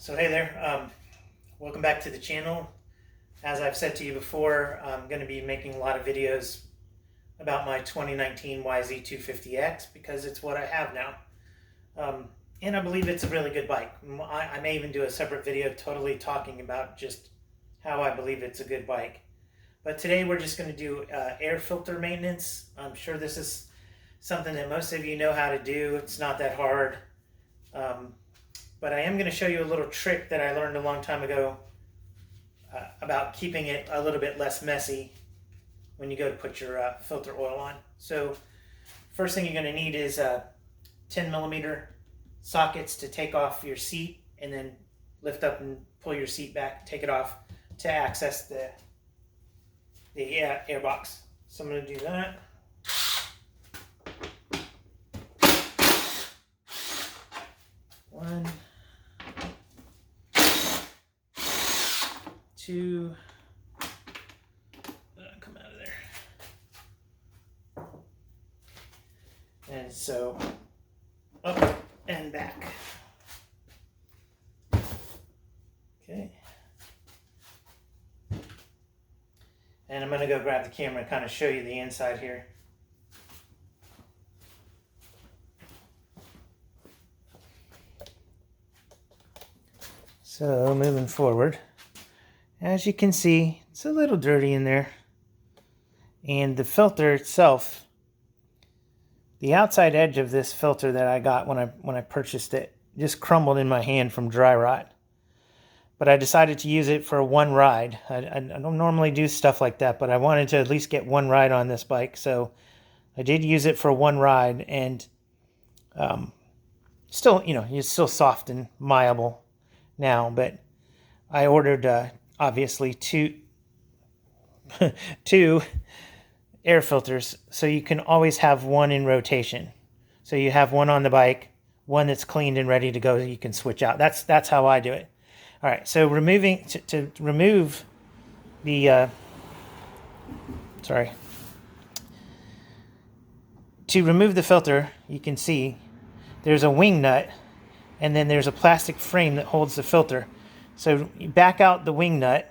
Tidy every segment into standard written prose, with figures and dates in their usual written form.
So hey there, welcome back to the channel. As I've said to you before, I'm going to be making a lot of videos about my 2019 YZ250X because it's what I have now. And I believe it's a really good bike. I may even do a separate video totally talking about just how I believe it's a good bike. But today we're just going to do air filter maintenance. I'm sure this is something that most of you know how to do. It's not that hard. But I am going to show you a little trick that I learned a long time ago about keeping it a little bit less messy when you go to put your filter oil on. So first thing you're going to need is 10mm sockets to take off your seat, and then lift up and pull your seat back, take it off to access the air box. So I'm going to do that. One, two, come out of there. And so up and back. Okay. And I'm going to go grab the camera and kind of show you the inside here. So moving forward, as you can see, it's a little dirty in there. And the filter itself, the outside edge of this filter that I got when I purchased it, just crumbled in my hand from dry rot. But I decided to use it for one ride. I don't normally do stuff like that, but I wanted to at least get one ride on this bike. So I did use it for one ride, and still, it's still soft and malleable now. But I ordered obviously two air filters, so you can always have one in rotation. So you have one on the bike, one that's cleaned and ready to go, you can switch out. That's how I do it. All right, so to remove the to remove the filter, you can see there's a wing nut, and then there's a plastic frame that holds the filter. So you back out the wing nut,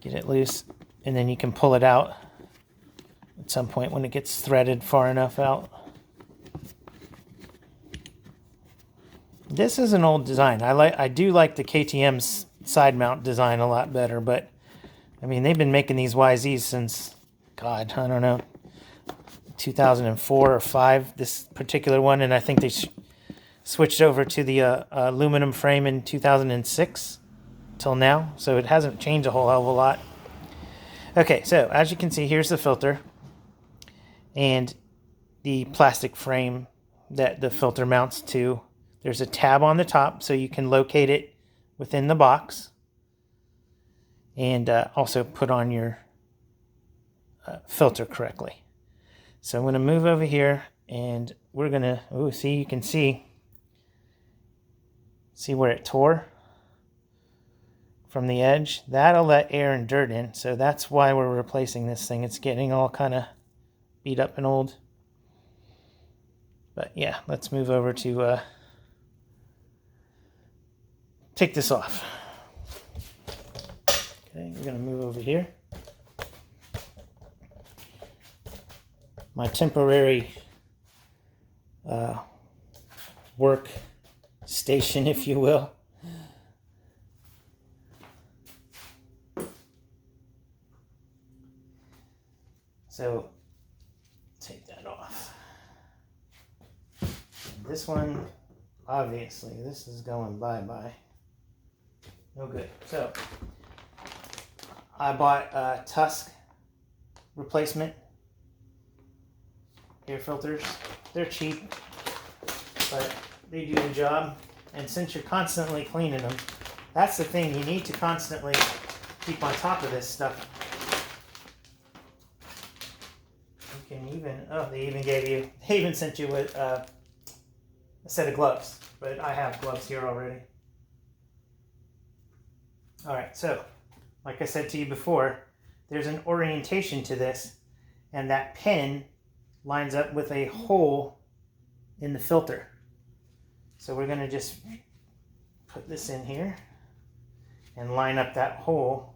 get it loose, and then you can pull it out at some point when it gets threaded far enough out. This is an old design. I do like the KTM's side mount design a lot better, but I mean, they've been making these YZs since, God, I don't know, 2004 or 5, this particular one, and I think they switched over to the aluminum frame in 2006 till now, so it hasn't changed a whole hell of a lot. Okay, so as you can see, here's the filter and the plastic frame that the filter mounts to. There's a tab on the top so you can locate it within the box, and also put on your filter correctly. So I'm going to move over here, and we're going to, you can see where it tore from the edge. That'll let air and dirt in, so that's why we're replacing this thing. It's getting all kind of beat up and old. But yeah, let's move over to take this off. Okay, we're going to move over here. My temporary work station, if you will. So take that off. And this one, obviously, this is going bye-bye. No good. So I bought a Tusk replacement air filters. They're cheap, but they do the job. And since you're constantly cleaning them, that's the thing, you need to constantly keep on top of this stuff. You can even, they even sent you with a set of gloves, but I have gloves here already. All right, so like I said to you before, there's an orientation to this, and that pin lines up with a hole in the filter. So we're going to just put this in here and line up that hole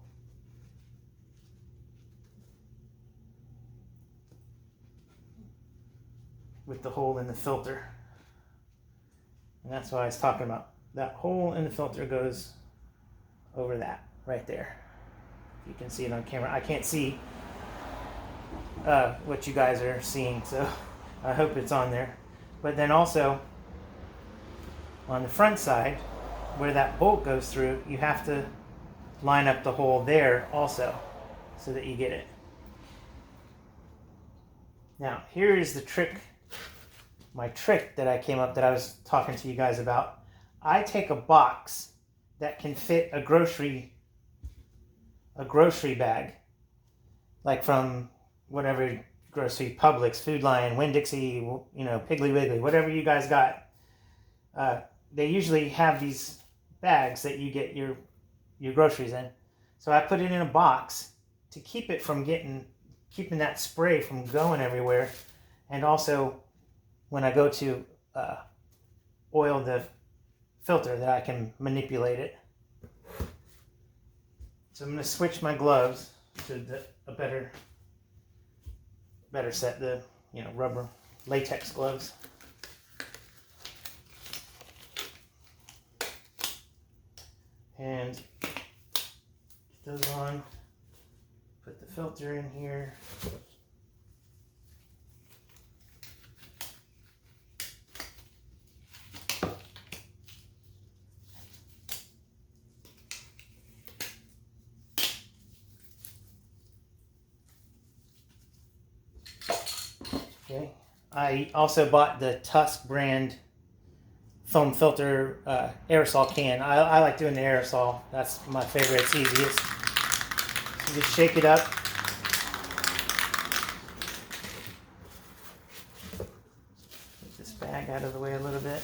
with the hole in the filter. And that's what I was talking about. That hole in the filter goes over that right there. You can see it on camera. I can't see what you guys are seeing, so I hope it's on there. But then also on the front side, where that bolt goes through, you have to line up the hole there also so that you get it. Now, here is the trick, my trick that I came up that I was talking to you guys about. I take a box that can fit a grocery bag, like from whatever grocery, Publix, Food Lion, Winn-Dixie, you know, Piggly Wiggly, whatever you guys got. They usually have these bags that you get your groceries in. So I put it in a box to keep it from keeping that spray from going everywhere. And also when I go to oil the filter, that I can manipulate it. So I'm going to switch my gloves to a better set, the rubber latex gloves. And get those on. Put the filter in here. Okay. I also bought the Tusk brand foam filter aerosol can. I like doing the aerosol. That's my favorite. It's easiest. So just shake it up. Get this bag out of the way a little bit.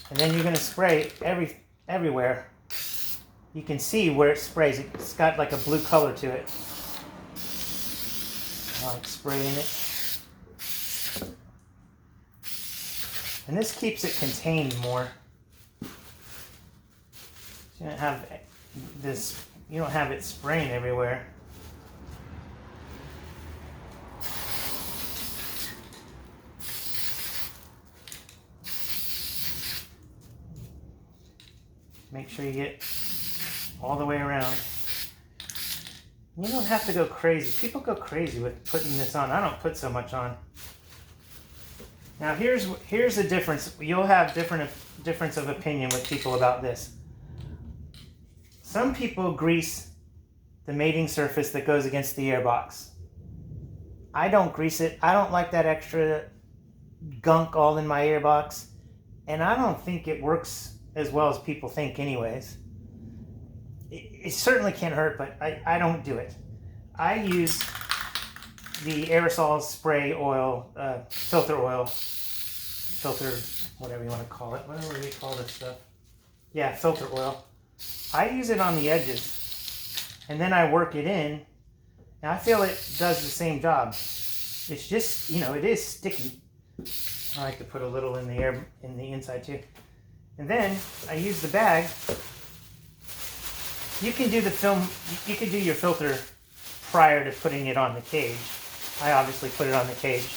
And then you're going to spray everywhere. You can see where it sprays. It's got like a blue color to it. I like spraying it. And this keeps it contained more. So you don't have this, you don't have it spraying everywhere. Make sure you get all the way around. You don't have to go crazy. People go crazy with putting this on. I don't put so much on. Now here's the difference. You'll have difference of opinion with people about this. Some people grease the mating surface that goes against the airbox. I don't grease it. I don't like that extra gunk all in my airbox, and I don't think it works as well as people think anyways. It certainly can't hurt, but I don't do it. I use the aerosol spray oil, filter, whatever you want to call it. Whatever do we call this stuff? Yeah, filter oil. I use it on the edges, and then I work it in, and I feel it does the same job. It's just, it is sticky. I like to put a little in the inside too. And then I use the bag. You can do your filter prior to putting it on the cage. I obviously put it on the cage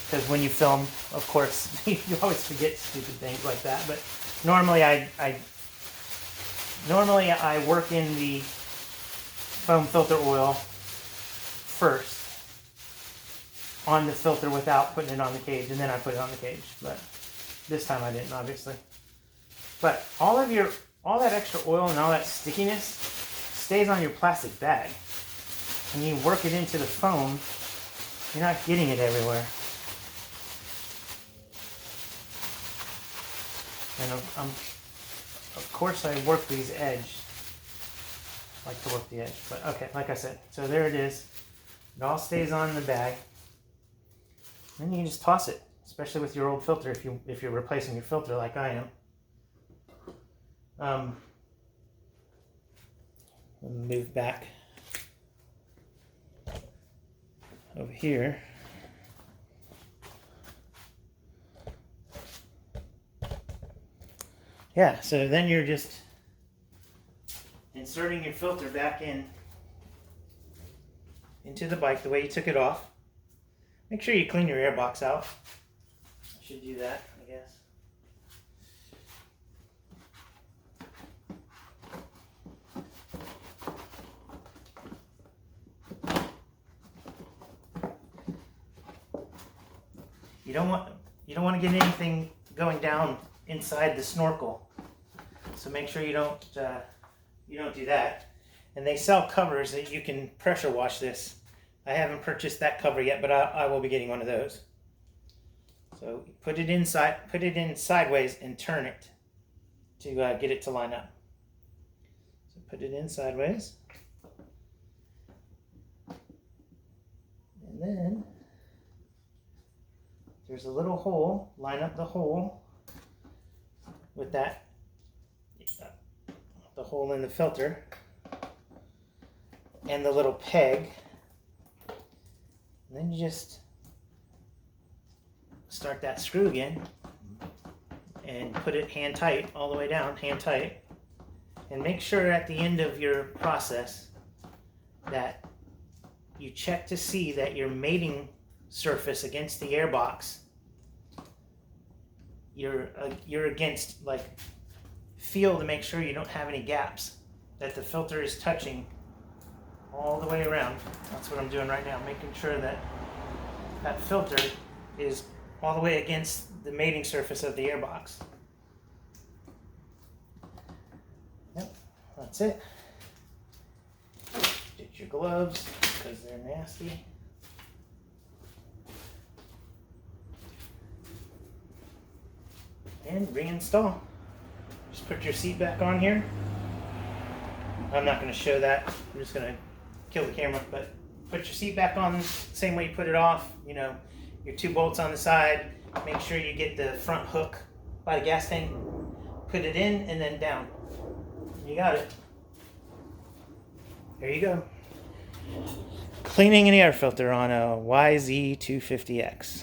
because when you film, of course, you always forget stupid things like that. But normally I work in the foam filter oil first on the filter without putting it on the cage, and then I put it on the cage. But this time I didn't, obviously. But all that extra oil and all that stickiness stays on your plastic bag. When you work it into the foam, you're not getting it everywhere. And of course I work these edge. I like to work the edge, but okay, like I said. So there it is. It all stays on the bag. Then you can just toss it, especially with your old filter if you're replacing your filter like I am. Move back over here. yeah, so then you're just inserting your filter back into the bike the way you took it off. Make sure you clean your airbox out. I should do that, I guess. You don't want to get anything going down inside the snorkel, so make sure you don't do that. And they sell covers that you can pressure wash this. I haven't purchased that cover yet, but I will be getting one of those. So put it in sideways and turn it to get it to line up. So put it in sideways, and then there's a little hole. Line up the hole with that, the hole in the filter, and the little peg. And then you just start that screw again and put it hand tight all the way down, hand tight. And make sure at the end of your process that you check to see that your mating surface against the airbox, you're against, like, feel to make sure you don't have any gaps, that the filter is touching all the way around. That's what I'm doing right now, making sure that that filter is all the way against the mating surface of the airbox. Yep, that's it. Get your gloves because they're nasty. And reinstall. Just put your seat back on here. I'm not going to show that. I'm just going to kill the camera, but put your seat back on the same way you put it off. You know, your 2 bolts on the side. Make sure you get the front hook by the gas tank. Put it in and then down. You got it. There you go. Cleaning an air filter on a YZ250X.